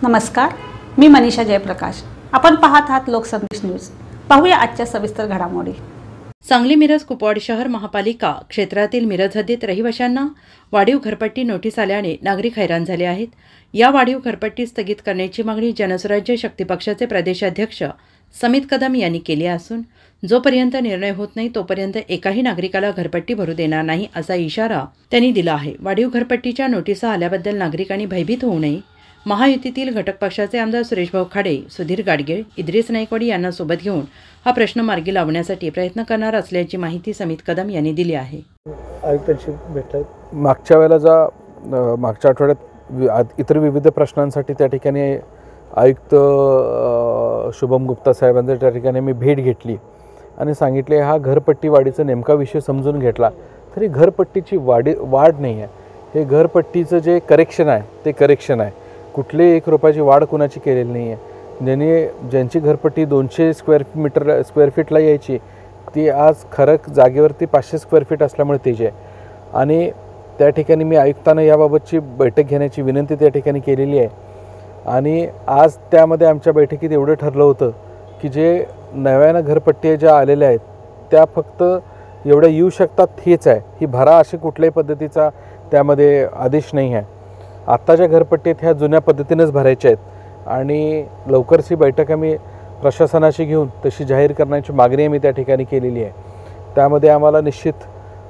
नमस्कार, मी मनीषा जयप्रकाश। आपण पाहत आहात लोकसंदेश न्यूज। पाहूया आजच्या सविस्तर घडामोडी। सांगली मिरज कुपवाड शहर महापालिका क्षेत्रातील मिरज हद्दीत रहिवाशांना वाढीव घरपट्टी नोटीस आल्याने नागरिक हैराण झाले आहेत। या वाढीव घरपट्टी स्थगित करण्याची मागणी जनसुराज्य शक्ती पक्षाचे प्रदेशाध्यक्ष समित कदम यांनी केली असून जोपर्यंत निर्णय होत नाही तोपर्यंत एकाही नागरिकाला घरपट्टी भरू देणार नाही असा इशारा त्यांनी दिला आहे। वाढीव घरपट्टीच्या नोटिसा आल्याबद्दल नागरिकांनी भयभीत होऊ नये। महायुतीतील घटक पक्षाचे आमदार सुरेशभाऊ खाडे, सुधीर गाडगीळ, इद्रिस नाईकवाडी यांना सोबत घेऊन हा प्रश्न मार्गी लावण्यासाठी प्रयत्न करणार असल्याची माहिती समित कदम यांनी दिली आहे। आयुक्तांशी भेटत मागच्या वेळेला मागच्या आठवड्यात इतर विविध प्रश्नांसाठी त्या ठिकाणी आयुक्त शुभम गुप्ता साहेबांच्या त्या ठिकाणी मी भेट घेतली आणि सांगितले हा घरपट्टी वाढीचा नेमका विषय समजून घेतला तरी घरपट्टीची वाढ नाही आहे। हे घरपट्टीचं जे करेक्शन आहे ते करेक्शन आहे। कुठले 1 रुपयाची वाढ कुणाची केलेली नाही आहे। ज्यांची घरपट्टी 200 स्क्वेअर फीटला यायची ती आज खरं जागेवरती 500 स्क्वेअर फीट असल्यामुळे त्याची आहे। आणि त्या ठिकाणी मी आयुक्तांना याबाबतची बैठक घेण्याची विनंती त्या ठिकाणी केलेली आहे। आणि आज त्यामध्ये आमच्या बैठकीत एवढं ठरलं होतं की जे नव्यानं घरपट्टी ज्या आलेल्या आहेत त्या फक्त एवढ्या येऊ शकतात हेच आहे। ही भरा अशी कुठल्याही पद्धतीचा त्यामध्ये आदेश नाही आहे। आत्ताच्या घरपट्टीत ह्या जुन्या पद्धतीनेच भरायच्या आहेत आणि लवकरच ही बैठक आम्ही प्रशासनाशी घेऊन तशी जाहीर करण्याची मागणी आम्ही त्या ठिकाणी केलेली आहे। त्यामध्ये आम्हाला निश्चित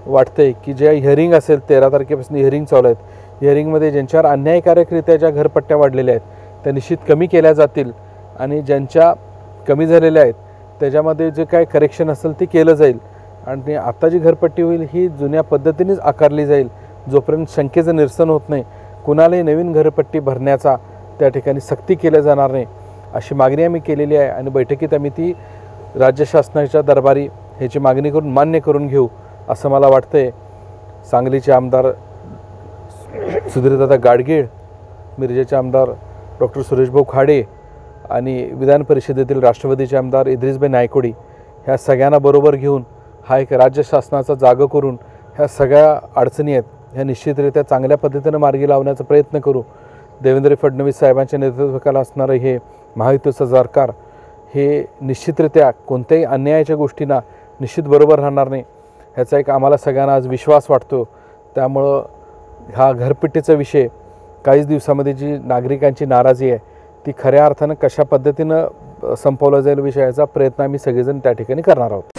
वाटतंय की ज्या हिअरिंग असेल 13 तारखेपासून हिअरिंग चालू आहेत, हिअरिंगमध्ये ज्यांच्यावर अन्यायकारकरित्या ज्या घरपट्ट्या वाढलेल्या आहेत त्या निश्चित कमी केल्या जातील आणि ज्यांच्या कमी झालेल्या आहेत त्याच्यामध्ये जे काय करेक्शन असेल ते केलं जाईल आणि आता जी घरपट्टी होईल ही जुन्या पद्धतीनेच आकारली जाईल जोपर्यंत शंकेचं निरसन होत नाही। कुणालाही नवीन घरपट्टी भरण्याचा त्या ठिकाणी सक्ती केल्या जाणार नाही अशी मागणी आम्ही केलेली आहे आणि बैठकीत आम्ही ती राज्य शासनाच्या दरबारी ह्याची मागणी करून मान्य करून घेऊ असं मला वाटतंय। सांगलीचे आमदार सुधीरदादा गाडगीळ, मिरजेचे आमदार डॉक्टर सुरेशभाऊ खाडे आणि विधान परिषदेतील राष्ट्रवादीचे आमदार इद्रिसभाई नाईकवाडी ह्या सगळ्यांना बरोबर घेऊन हा एक राज्य शासनाचा जागा करून ह्या सगळ्या अडचणी आहेत ह्या निश्चितरित्या चांगल्या पद्धतीनं मार्गी लावण्याचा प्रयत्न करू। देवेंद्र फडणवीस साहेबांच्या नेतृत्वाखाली असणारं हे महायुतीचं सरकार हे निश्चितरित्या कोणत्याही अन्यायाच्या गोष्टींना निश्चित बरोबर राहणार नाही ह्याचा एक आम्हाला सगळ्यांना आज विश्वास वाटतो। त्यामुळं हा घरपट्टीचा विषय काहीच दिवसामध्ये जी नागरिकांची नाराजी आहे ती खऱ्या अर्थानं कशा पद्धतीनं संपवला जाईल विषयाचा प्रयत्न आम्ही सगळेजण त्या ठिकाणी करणार आहोत।